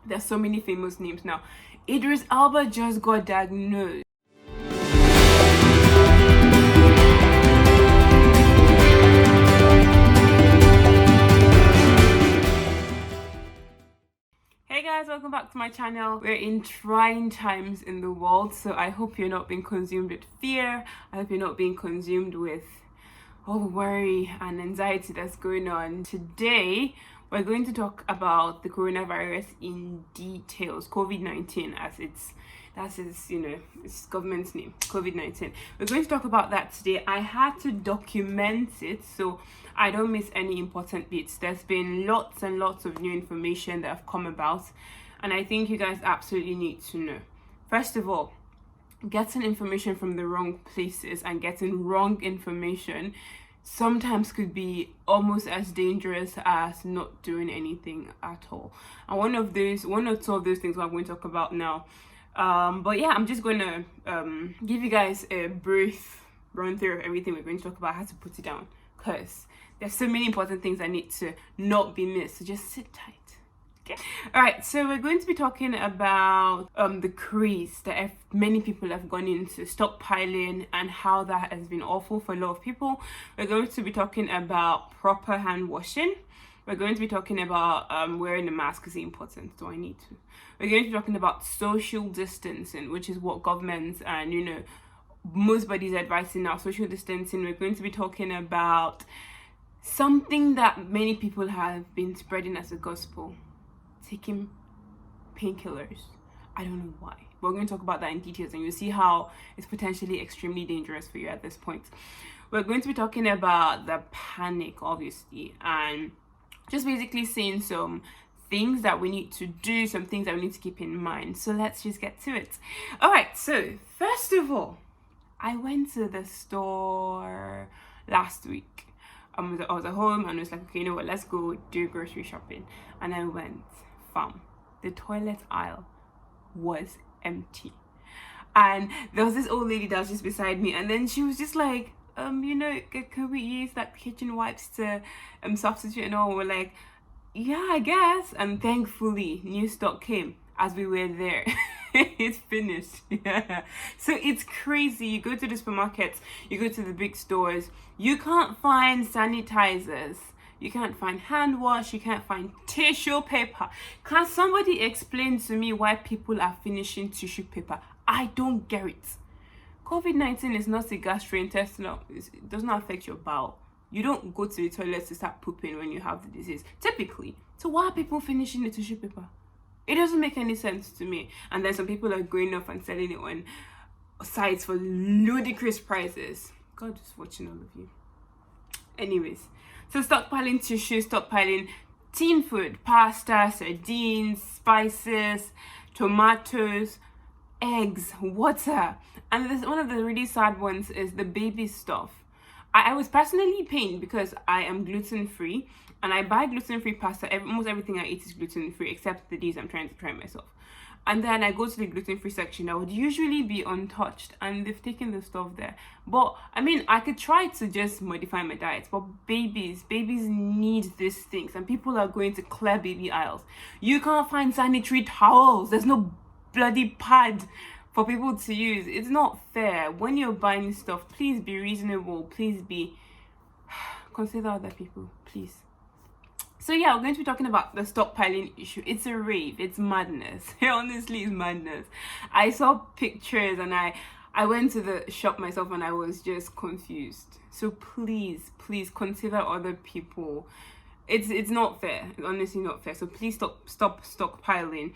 There's so many famous names now. Idris Elba just got diagnosed. Hey guys, welcome back to my channel. We're in trying times in the world, so I hope you're not being consumed with fear. I hope you're not being consumed with all the worry and anxiety that's going on. Today we're going to talk about the coronavirus in details. COVID-19, as it's its government's name, COVID-19. We're going to talk about that today. I had to document it so I don't miss any important bits. There's been lots and lots of new information that have come about, and I think you guys absolutely need to know. First of all, getting information from the wrong places and getting wrong information sometimes could be almost as dangerous as not doing anything at all. And one or two of those things I'm going to talk about now. But yeah, I'm just going to give you guys a brief run through of everything we're going to talk about. I had to put it down because there's so many important things that need to not be missed. So just sit tight. Okay. All right. So we're going to be talking about the craze that many people have gone into stockpiling and how that has been awful for a lot of people. We're going to be talking about proper hand washing. We're going to be talking about wearing a mask is important. Do I need to? We're going to be talking about social distancing, which is what governments and most bodies are advising now. Social distancing. We're going to be talking about something that many people have been spreading as a gospel: taking painkillers. I don't know why. We're going to talk about that in details, and you'll see how it's potentially extremely dangerous for you at this point. We're going to be talking about the panic, obviously, and just basically saying some things that we need to do, some things that we need to keep in mind. So let's just get to it. All right, so first of all, I went to the store last week. I was at home and I was like, okay, you know what, let's go do grocery shopping. And I went, fam, the toilet aisle was empty. And there was this old lady that was just beside me, and then she was just like, can we use like kitchen wipes to substitute? And all, we're like, yeah, I guess. And thankfully new stock came as we were there. It's finished. Yeah. So it's crazy. You go to the supermarkets, you go to the big stores, you can't find sanitizers, you can't find hand wash, you can't find tissue paper. Can somebody explain to me why people are finishing tissue paper? I don't get it. COVID-19 is not a gastrointestinal. It does not affect your bowel. You don't go to the toilet to start pooping when you have the disease, typically. So why are people finishing the tissue paper? It doesn't make any sense to me. And then some people are going off and selling it on sites for ludicrous prices. God is watching all of you. Anyways, so stockpiling tissue, stockpiling tin food, pasta, sardines, spices, tomatoes, eggs, water. And one of the really sad ones is the baby stuff. I was personally pained because I am gluten-free and I buy gluten-free pasta. Almost everything I eat is gluten-free except the days I'm trying to try it myself. And then I go to the gluten-free section that would usually be untouched, and they've taken the stuff there. But I mean, I could try to just modify my diet, but babies need these things, and people are going to clear baby aisles. You can't find sanitary towels. There's no bloody pad for people to use. It's not fair. When you're buying stuff, please be reasonable. Please consider other people, please. So yeah, we're going to be talking about the stockpiling issue. It's a rave. It's madness. Honestly, it's madness. I saw pictures and I went to the shop myself and I was just confused. So please consider other people. It's not fair. It's honestly not fair. So please stop stockpiling.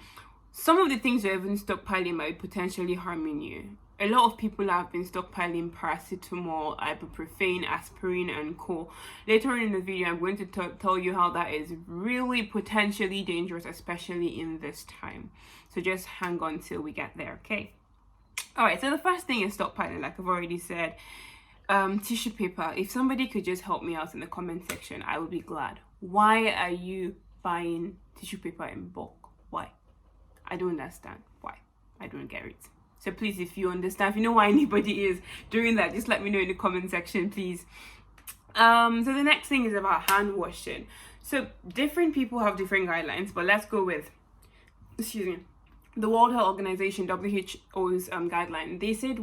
Some of the things you're even stockpiling might be potentially harming you. A lot of people have been stockpiling paracetamol, ibuprofen, aspirin, and co. Later on in the video, I'm going to tell you how that is really potentially dangerous, especially in this time. So just hang on till we get there, okay? All right, so the first thing is stockpiling, like I've already said. Tissue paper. If somebody could just help me out in the comment section, I would be glad. Why are you buying tissue paper in bulk? Why? I don't understand why. I don't get it. So please, if you understand, if you know why anybody is doing that, just let me know in the comment section, please. So the next thing is about hand washing. So different people have different guidelines, but let's go with excuse me, the World Health Organization, WHO's guideline, they said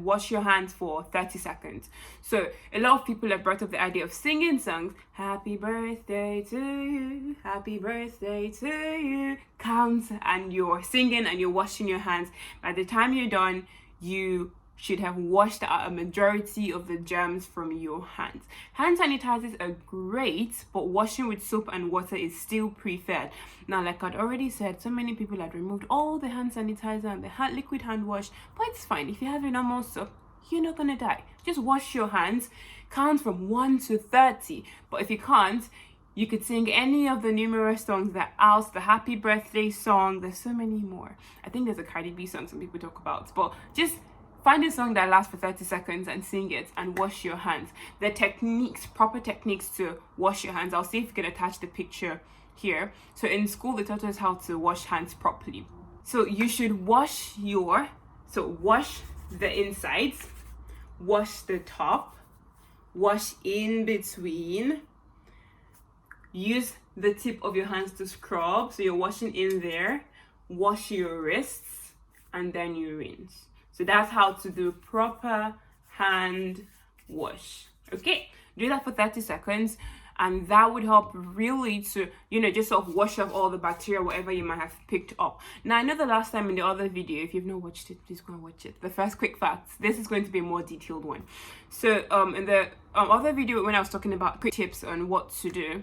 wash your hands for 30 seconds. So a lot of people have brought up the idea of singing songs. Happy birthday to you, happy birthday to you, counts, and you're singing and you're washing your hands. By the time you're done, you should have washed out a majority of the germs from your hands. Hand sanitizers are great, but washing with soap and water is still preferred. Now, like I'd already said, so many people had removed all the hand sanitizer and the liquid hand wash, but it's fine. If you have your normal soap, you're not gonna die. Just wash your hands, count from 1 to 30. But if you can't, you could sing any of the numerous songs that the happy birthday song. There's so many more. I think there's a Cardi B song some people talk about, but just find a song that lasts for 30 seconds and sing it and wash your hands. The techniques, proper techniques to wash your hands. I'll see if you can attach the picture here. So in school, they taught us how to wash hands properly. So you should wash the insides, wash the top, wash in between, use the tip of your hands to scrub. So you're washing in there, wash your wrists, and then you rinse. So that's how to do proper hand wash. Okay, do that for 30 seconds, and that would help really to, just sort of wash off all the bacteria, whatever you might have picked up. Now, I know the last time in the other video, if you've not watched it, please go and watch it. The first quick facts. This is going to be a more detailed one. So in the other video, when I was talking about quick tips on what to do,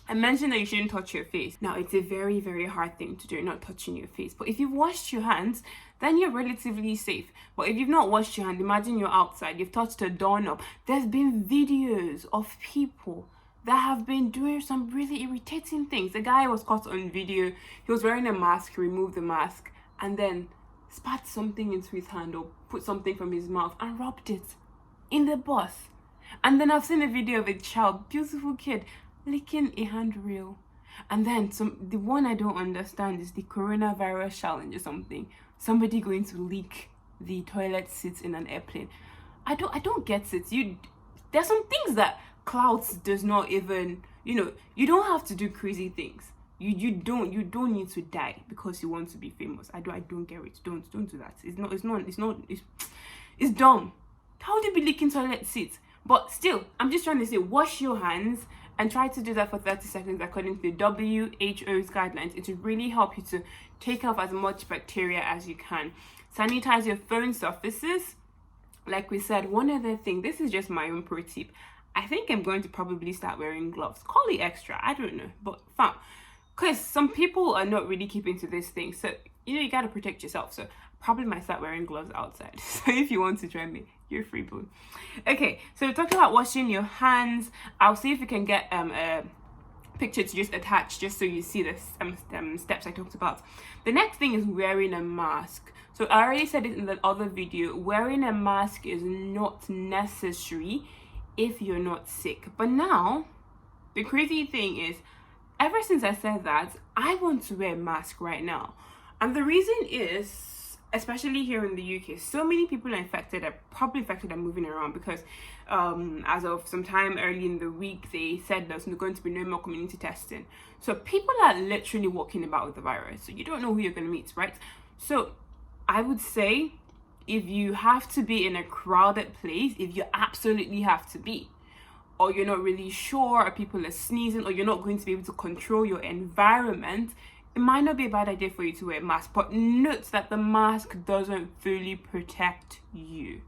I mentioned that you shouldn't touch your face. Now, it's a very, very hard thing to do, not touching your face. But if you've washed your hands, then you're relatively safe. But if you've not washed your hand, imagine you're outside, you've touched a doorknob. There's been videos of people that have been doing some really irritating things. The guy was caught on video. He was wearing a mask, removed the mask, and then spat something into his hand or put something from his mouth and rubbed it in the bus. And then I've seen a video of a child, beautiful kid, licking a handrail. And then the one I don't understand is the coronavirus challenge or something. Somebody going to lick the toilet seats in an airplane. I don't get it. There's some things that clouds does not even, you don't have to do crazy things. You don't need to die because you want to be famous. I don't get it. Don't do that. It's dumb. How would you be licking toilet seats? But still, I'm just trying to say, wash your hands and try to do that for 30 seconds according to the WHO's guidelines. It will really help you to take off as much bacteria as you can. Sanitize your phone surfaces. Like we said, one other thing, this is just my own pro tip. I think I'm going to probably start wearing gloves. Call it extra, I don't know, but fun. Because some people are not really keeping to this thing. So, you got to protect yourself. So, probably might start wearing gloves outside. So, if you want to join me, you're free, boo. Okay, so we're talking about washing your hands. I'll see if we can get a picture to just attach, just so you see the steps I talked about. The next thing is wearing a mask. So I already said it in the other video. Wearing a mask is not necessary if you're not sick. But now, the crazy thing is, ever since I said that, I want to wear a mask right now. And the reason is, especially here in the UK, so many people are probably infected and moving around because as of some time early in the week, they said there's going to be no more community testing. So people are literally walking about with the virus. So you don't know who you're going to meet, right? So I would say, if you have to be in a crowded place, if you absolutely have to be, or you're not really sure, or people are sneezing, or you're not going to be able to control your environment, it might not be a bad idea for you to wear a mask. But note that the mask doesn't fully protect you,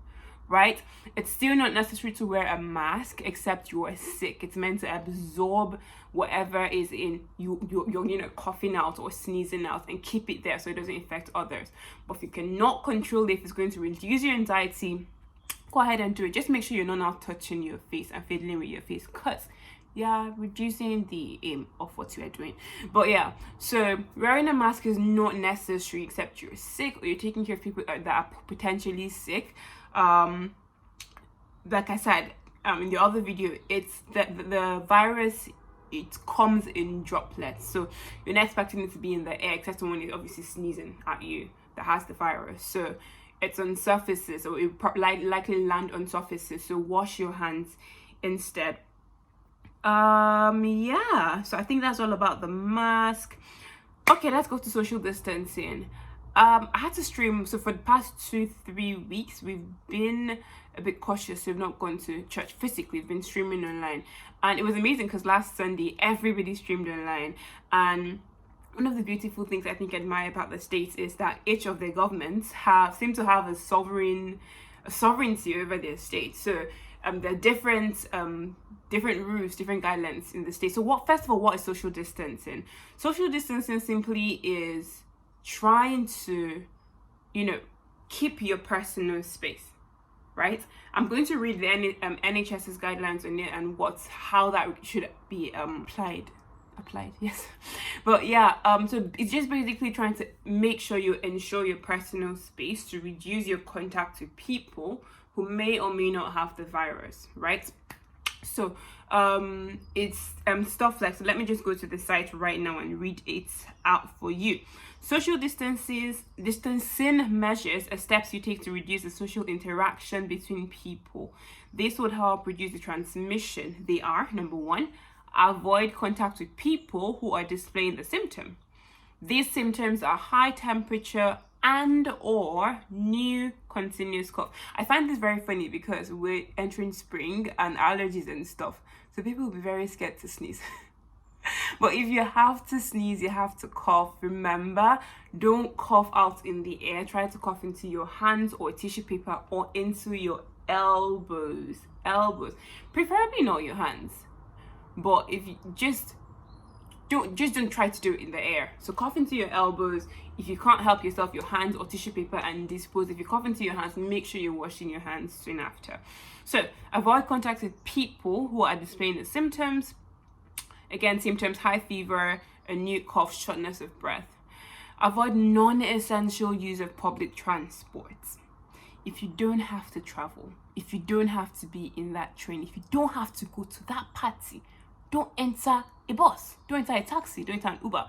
right? It's still not necessary to wear a mask except you are sick. It's meant to absorb whatever is in you're coughing out or sneezing out and keep it there so it doesn't infect others. But if you cannot control it, if it's going to reduce your anxiety, go ahead and do it. Just make sure you're not now touching your face and fiddling with your face, because reducing the aim of what you are doing. But so wearing a mask is not necessary except you're sick or you're taking care of people that are potentially sick. Like I said in the other video, it's the virus, it comes in droplets, so you're not expecting it to be in the air except when it's obviously sneezing at you that has the virus. So it's on surfaces, or it likely land on surfaces, so wash your hands instead. So I think that's all about the mask. Okay, let's go to social distancing. I had to stream. So for the past 2-3 weeks, we've been a bit cautious. We've not gone to church physically. We've been streaming online, and it was amazing because last Sunday everybody streamed online. And one of the beautiful things I think I admire about the States is that each of their governments seem to have a sovereignty over their state. So there are different rules, different guidelines in the state. So first of all, what is social distancing? Social distancing simply is trying to, keep your personal space, right? I'm going to read the NHS's guidelines on it and how that should be applied, yes. But yeah, so it's just basically trying to make sure you ensure your personal space to reduce your contact with people who may or may not have the virus, right? So it's stuff like, so let me just go to the site right now and read it out for you. Social distancing measures are steps you take to reduce the social interaction between people. This would help reduce the transmission. They are, number one, avoid contact with people who are displaying the symptom. These symptoms are high temperature and or new continuous cough. I find this very funny because we're entering spring and allergies and stuff. So people will be very scared to sneeze. But if you have to sneeze, you have to cough. Remember, don't cough out in the air. Try to cough into your hands or tissue paper or into your elbows. Preferably not your hands. But if you don't try to do it in the air. So cough into your elbows. If you can't help yourself, your hands or tissue paper and dispose. If you cough into your hands, make sure you're washing your hands soon after. So avoid contact with people who are displaying the symptoms. Again, symptoms: high fever, a new cough, shortness of breath. Avoid non-essential use of public transport. If you don't have to travel, if you don't have to be in that train, if you don't have to go to that party, don't enter a bus, don't enter a taxi, don't enter an Uber.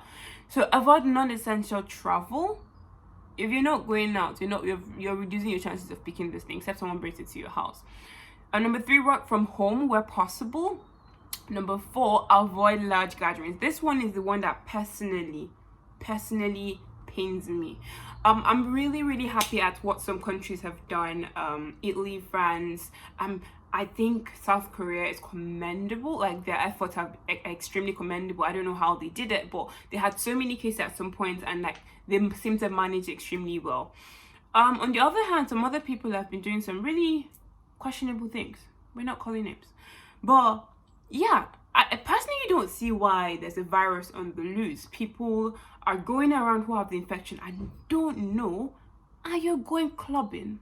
So avoid non-essential travel. If you're not going out, you're reducing your chances of picking this thing, except someone brings it to your house. And number 3, work from home where possible. Number 4, avoid large gatherings. This one is the one that personally pains me. I'm really happy at what some countries have done. Italy, France, I think South Korea is commendable. Like, their efforts are extremely commendable. I don't know how they did it, but they had so many cases at some point, and like they seem to manage extremely well. On the other hand, some other people have been doing some really questionable things. We're not calling names, but yeah, I personally don't see why there's a virus on the loose. People are going around who have the infection. I don't know. Are you going clubbing?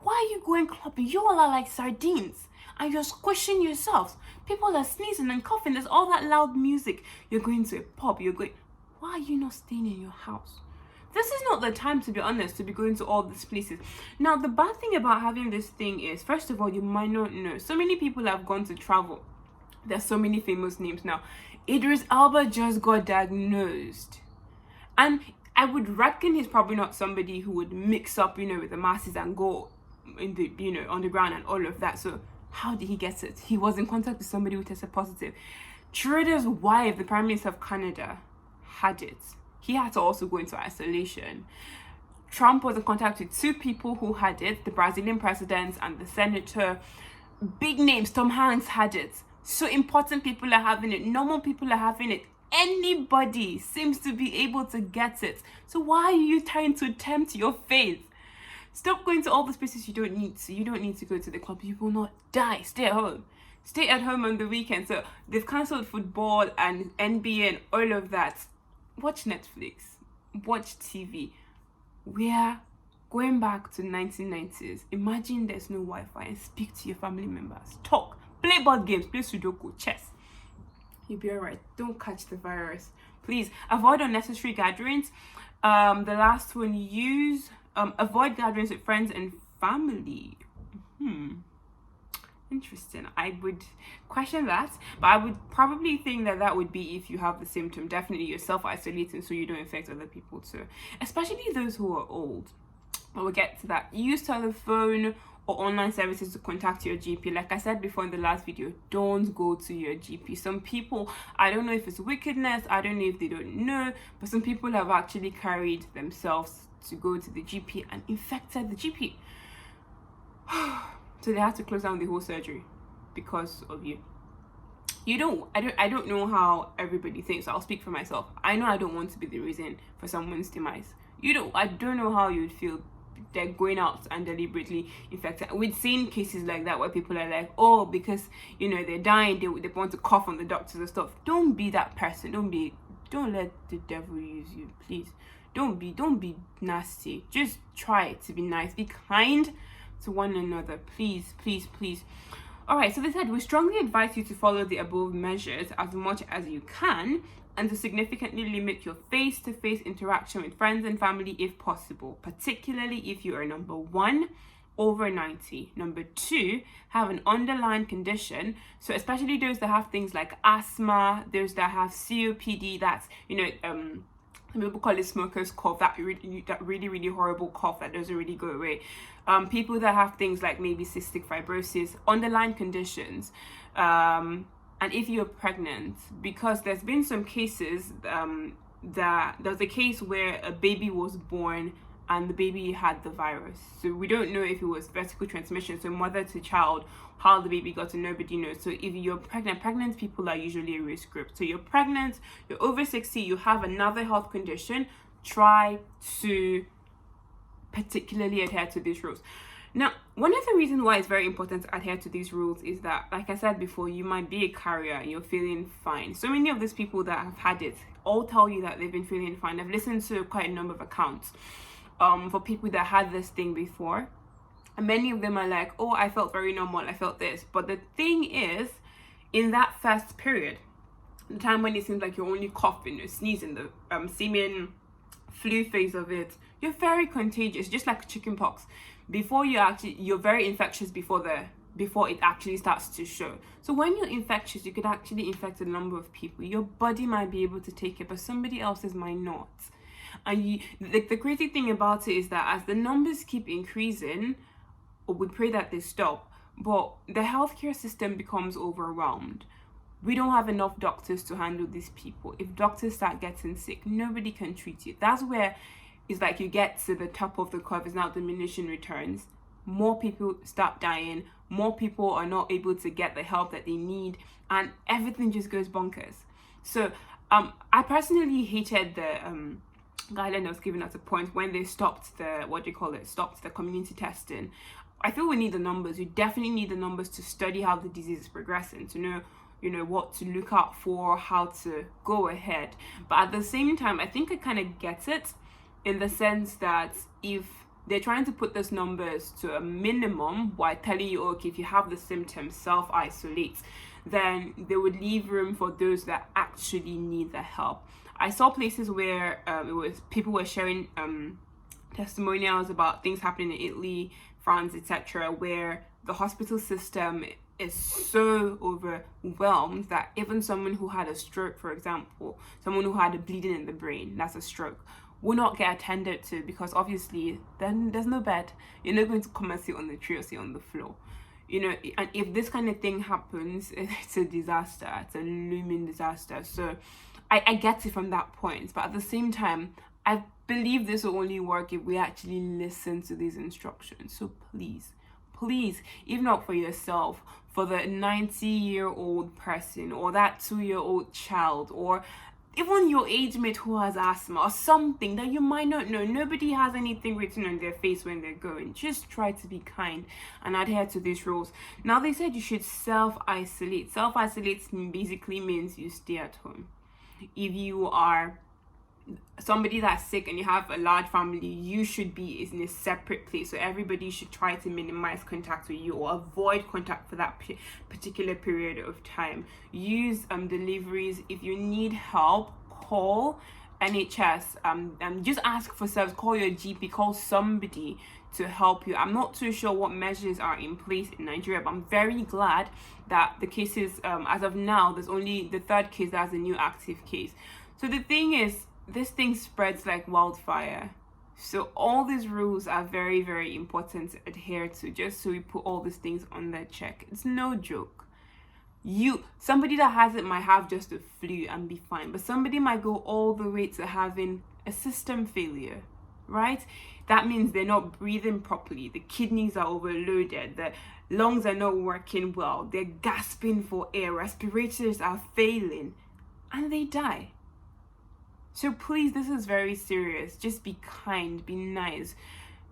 Why are you going clubbing? You all are like sardines and you're squishing yourselves. People are sneezing and coughing. There's all that loud music. You're going to a pub. Why are you not staying in your house? This is not the time, to be honest, to be going to all these places. Now, the bad thing about having this thing is, first of all, you might not know. So many people have gone to travel. There's so many famous names now. Idris Elba just got diagnosed. And I would reckon he's probably not somebody who would mix up, with the masses and go in the, on the ground and all of that. So how did he get it? He was in contact with somebody who tested positive. Trudeau's wife, the Prime Minister of Canada, had it. He had to also go into isolation. Trump was in contact with 2 people who had it, the Brazilian president and the senator. Big names, Tom Hanks had it. So important people are having it. Normal people are having it. Anybody seems to be able to get it. So why are you trying to tempt your faith? Stop going to all the places you don't need to. You don't need to go to the club. You will not die. Stay at home. Stay at home on the weekend. So they've cancelled football and NBA and all of that. Watch Netflix. Watch TV. We are going back to 1990s. Imagine there's no Wi-Fi and speak to your family members. Talk. Play board games. Play Sudoku. Chess. You'll be alright. Don't catch the virus. Please avoid unnecessary gatherings. The last one, avoid gatherings with friends and family. Interesting. I would question that, but I would probably think that would be if you have the symptom. Definitely you're self-isolating so you don't infect other people too, especially those who are old. But we'll get to that. Use telephone or online services to contact your GP. Like I said before in the last video, don't go to your GP. Some people, I don't know if it's wickedness, I don't know if they don't know, but some people have actually carried themselves to go to the GP and infected the GP. So they had to close down the whole surgery because of you. I don't know how everybody thinks. I'll speak for myself. I know I don't want to be the reason for someone's demise. I don't know how you'd feel. They're going out and deliberately infected. We've seen cases like that where people are like, oh, because they're dying, they want to cough on the doctors and stuff. Don't be that person. Don't let the devil use you, please. Don't be nasty. Just try to be nice. Be kind to one another, please. All right, so they said, we strongly advise you to follow the above measures as much as you can and to significantly limit your face-to-face interaction with friends and family if possible, particularly if you are, number 1, over 90, number 2, have an underlying condition, so especially those that have things like asthma, those that have COPD, that's, some people call it smoker's cough, that really horrible cough that doesn't really go away. People that have things like maybe cystic fibrosis, underlying conditions, and if you're pregnant, because there's been some cases that there's a case where a baby was born and the baby had the virus. So we don't know if it was vertical transmission, so mother to child, how the baby got, and nobody knows. So if you're pregnant people are usually a risk group. So you're pregnant, you're over 60, you have another health condition, try to particularly adhere to these rules. Now, one of the reasons why it's very important to adhere to these rules is that, like I said before, you might be a carrier and you're feeling fine. So many of these people that have had it all tell you that they've been feeling fine. I've listened to quite a number of accounts for people that had this thing before, and many of them are like, oh, I felt very normal, I felt this. But the thing is, in that first period, the time when it seems like you're only coughing or sneezing, the seeming flu phase of it, you're very contagious, just like chickenpox. You're very infectious before it actually starts to show. So when you're infectious, you could actually infect a number of people. Your body might be able to take it, but somebody else's might not. And the crazy thing about it is that as the numbers keep increasing, we pray that they stop, but the healthcare system becomes overwhelmed. We don't have enough doctors to handle these people. If doctors start getting sick, nobody can treat you. That's where it's like you get to the top of the curve, is now diminishing returns. More people start dying, more people are not able to get the help that they need, and everything just goes bonkers. So I personally hated the guideline that was given at a point when they stopped the community testing. I feel we need the numbers. We definitely need the numbers to study how the disease is progressing, to know what to look out for, how to go ahead. But at the same time, I think I kind of get it, in the sense that if they're trying to put those numbers to a minimum by telling you, okay, if you have the symptoms, self-isolate, then they would leave room for those that actually need the help. I saw places where people were sharing testimonials about things happening in Italy, France, etc., where the hospital system is so overwhelmed that even someone who had a stroke, for example, someone who had a bleeding in the brain, that's a stroke, will not get attended to, because obviously then there's no bed. You're not going to come and sit on the tree or sit on the floor. And if this kind of thing happens, it's a disaster. It's a looming disaster. So I get it from that point. But at the same time, I believe this will only work if we actually listen to these instructions. So please, if not for yourself, for the 90-year-old person or that 2-year-old child, or even your age mate who has asthma or something that you might not know. Nobody has anything written on their face when they're going. Just try to be kind and adhere to these rules. Now, they said you should self-isolate. Self-isolate basically means you stay at home. If you are somebody that's sick and you have a large family, you should be in a separate place. So everybody should try to minimize contact with you or avoid contact for that particular period of time. Use deliveries. If you need help, call NHS. Just ask for service. Call your GP. Call somebody to help you. I'm not too sure what measures are in place in Nigeria, but I'm very glad that the cases, as of now, there's only the third case that's a new active case. So the thing is, this thing spreads like wildfire. So all these rules are very, very important to adhere to, just so we put all these things on the check. It's no joke. Somebody that has it might have just a flu and be fine, but somebody might go all the way to having a system failure, right? That means they're not breathing properly, the kidneys are overloaded, the lungs are not working well, they're gasping for air, respirators are failing, and they die. So please, this is very serious. Just be kind, be nice.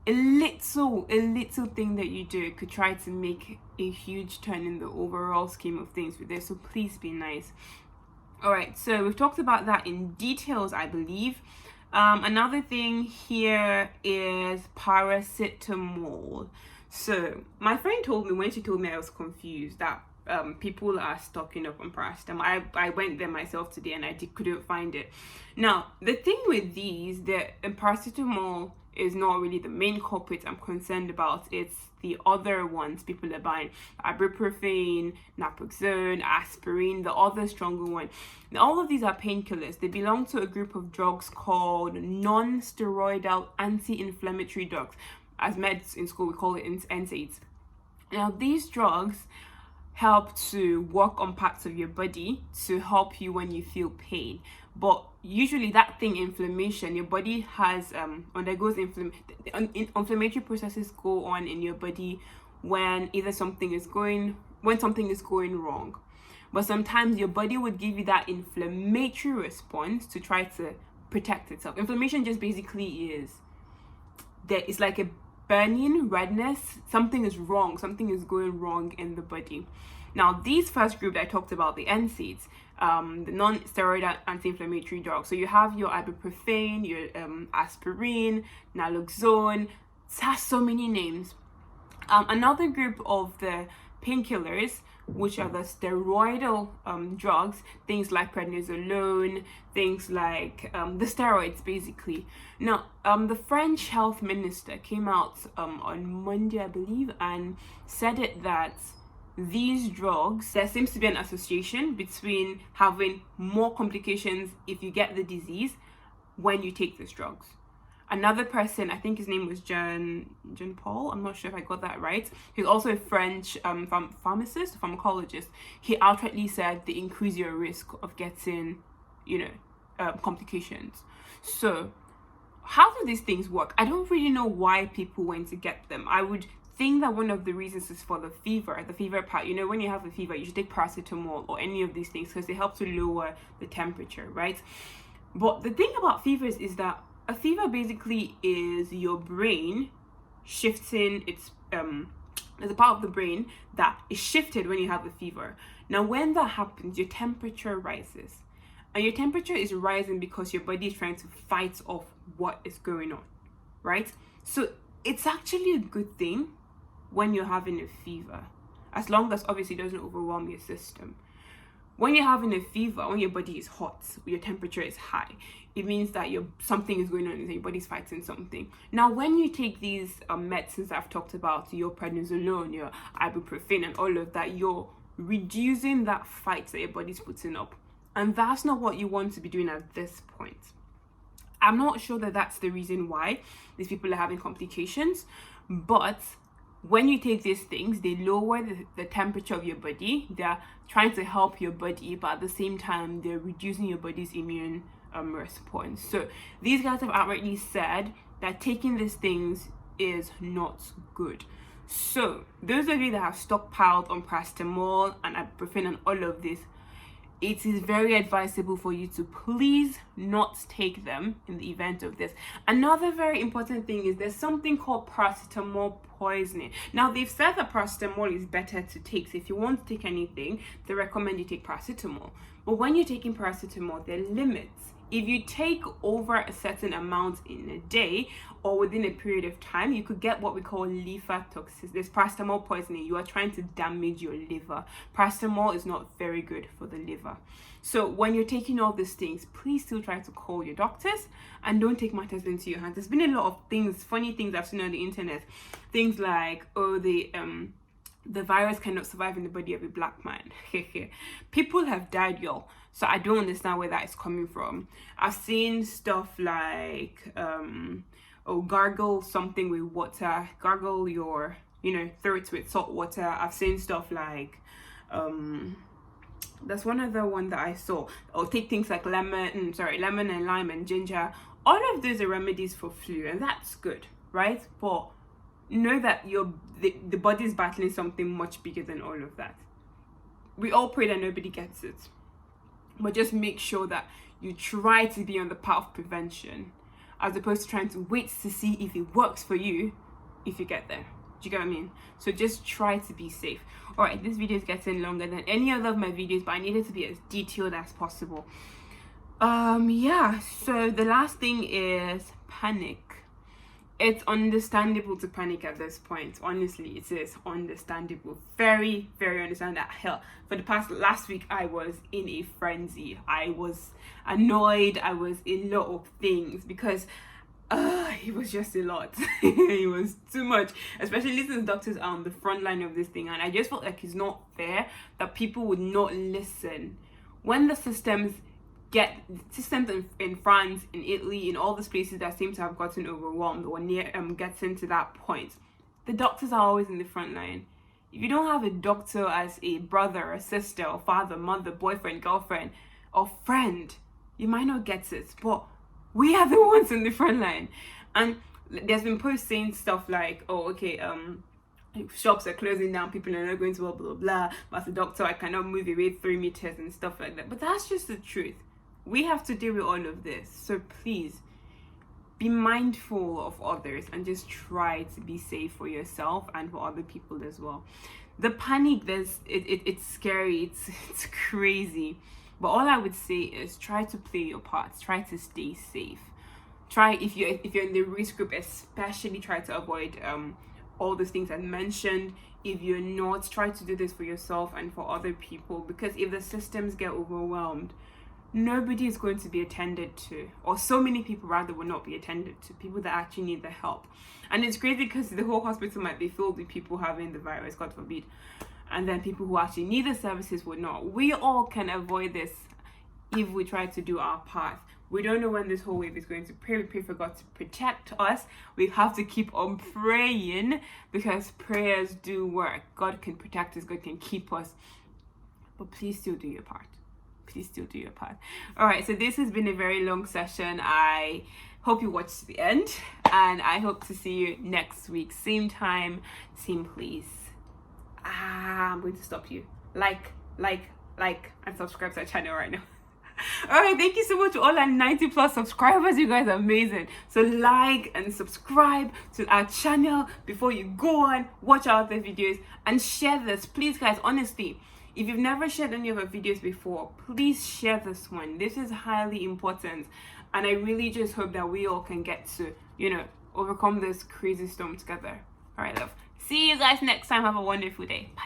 A little thing that you do could try to make a huge turn in the overall scheme of things with this. So please be nice. All right, so we've talked about that in details, I believe. Another thing here is paracetamol. So my friend told me, when she told me, I was confused that people are stocking up on paracetamol. I went there myself today and I couldn't find it. Now, the thing with these, the paracetamol is not really the main culprit I'm concerned about. It's the other ones people are buying: ibuprofen, naproxone, aspirin, the other stronger one. Now, all of these are painkillers. They belong to a group of drugs called non-steroidal anti-inflammatory drugs. As meds in school, we call it NSAIDs. Now, these drugs help to work on parts of your body to help you when you feel pain. But usually that thing, inflammation, your body has undergoes inflammatory processes go on in your body when something is going wrong. But sometimes your body would give you that inflammatory response to try to protect itself. Inflammation just basically is that it's like a burning redness. Something is wrong, something is going wrong in the body. Now, these first group that I talked about, the NSAIDs, the non-steroidal anti-inflammatory drugs. So you have your ibuprofen, your aspirin, naloxone. It has so many names. Another group of the painkillers, which are the steroidal drugs, things like prednisolone, things like the steroids, basically. Now, the French health minister came out on Monday, I believe, and said that these drugs, there seems to be an association between having more complications if you get the disease when you take these drugs. Another person, I think his name was Jean Paul, I'm not sure if I got that right, he's also a French pharmacologist. He outrightly said they increase your risk of getting, complications. So how do these things work? I don't really know why people went to get them. I would think that one of the reasons is for the fever part. When you have a fever, you should take paracetamol or any of these things because they help to lower the temperature, right? But the thing about fevers is that a fever basically is your brain shifting its there's a part of the brain that is shifted when you have a fever. Now, when that happens, your temperature rises. And your temperature is rising because your body is trying to fight off what is going on, right? So it's actually a good thing when you're having a fever, as long as obviously it doesn't overwhelm your system. When you're having a fever, when your body is hot, your temperature is high, it means that something is going on and your body's fighting something. Now, when you take these medicines I've talked about, your prednisolone, your ibuprofen, and all of that, you're reducing that fight that your body's putting up. And that's not what you want to be doing at this point. I'm not sure that that's the reason why these people are having complications, but when you take these things, they lower the temperature of your body. They're trying to help your body, but at the same time, they're reducing your body's immune response. So these guys have outrightly said that taking these things is not good. So those of you that have stockpiled on paracetamol and ibuprofen and all of this, it is very advisable for you to please not take them in the event of this. Another very important thing is there's something called paracetamol poisoning. Now, they've said that paracetamol is better to take. So if you want to take anything, they recommend you take paracetamol. But when you're taking paracetamol, there are limits. If you take over a certain amount in a day or within a period of time, you could get what we call liver toxicity. There's paracetamol poisoning. You are trying to damage your liver. Paracetamol is not very good for the liver. So when you're taking all these things, please still try to call your doctors and don't take matters into your hands. There's been a lot of things, funny things I've seen on the internet. Things like, the virus cannot survive in the body of a black man. People have died, y'all. So I don't understand where that is coming from. I've seen stuff like oh, gargle something with water, gargle your, throat with salt water. I've seen stuff like, that's one other one that I saw. Or take things like lemon and lime and ginger. All of those are remedies for flu, and that's good, right? But know that the body is battling something much bigger than all of that. We all pray that nobody gets it, but just make sure that you try to be on the path of prevention, as opposed to trying to wait to see if it works for you if you get there. Do you get what I mean? So just try to be safe. All right, this video is getting longer than any other of my videos, but I need it to be as detailed as possible. Yeah, so the last thing is panic. It's understandable to panic at this point. Honestly, it is understandable. Very, very understandable. Hell, for the last week, I was in a frenzy. I was annoyed. I was in a lot of things because it was just a lot. It was too much, especially since doctors are on the front line of this thing, and I just felt like it's not fair that people would not listen when the systems in France, in Italy, in all these places that seem to have gotten overwhelmed or getting to that point. The doctors are always in the front line. If you don't have a doctor as a brother, a sister, or father, mother, boyfriend, girlfriend, or friend, you might not get it, but we are the ones in the front line. And there's been posts saying stuff like, oh, okay, shops are closing down, people are not going to blah blah blah, but as a doctor I cannot move away 3 meters and stuff like that. But that's just the truth. We have to deal with all of this, so please be mindful of others and just try to be safe for yourself and for other people as well. The panic, it's scary, it's crazy, but all I would say is try to play your part, try to stay safe. Try, if you're in the risk group, especially try to avoid all those things I mentioned. If you're not, try to do this for yourself and for other people, because if the systems get overwhelmed, nobody is going to be attended to, or so many people rather will not be attended to, people that actually need the help. And it's crazy because the whole hospital might be filled with people having the virus, God forbid, and then people who actually need the services would not. We all can avoid this if we try to do our part. We don't know when this whole wave is going to pray. We pray for God to protect us. We have to keep on praying, because prayers do work. God can protect us, God can keep us, but please still do your part. Please still do your part. All right, so this has been a very long session. I hope you watched to the end, and I hope to see you next week, same time, same place. I'm going to stop you. Like, and subscribe to our channel right now. All right, thank you so much to all our 90+ subscribers. You guys are amazing. So like and subscribe to our channel before you go on, watch our other videos, and share this, please, guys. Honestly, if you've never shared any of our videos before, please share this one. This is highly important, and I really just hope that we all can get to, overcome this crazy storm together. All right, love. See you guys next time. Have a wonderful day. Bye.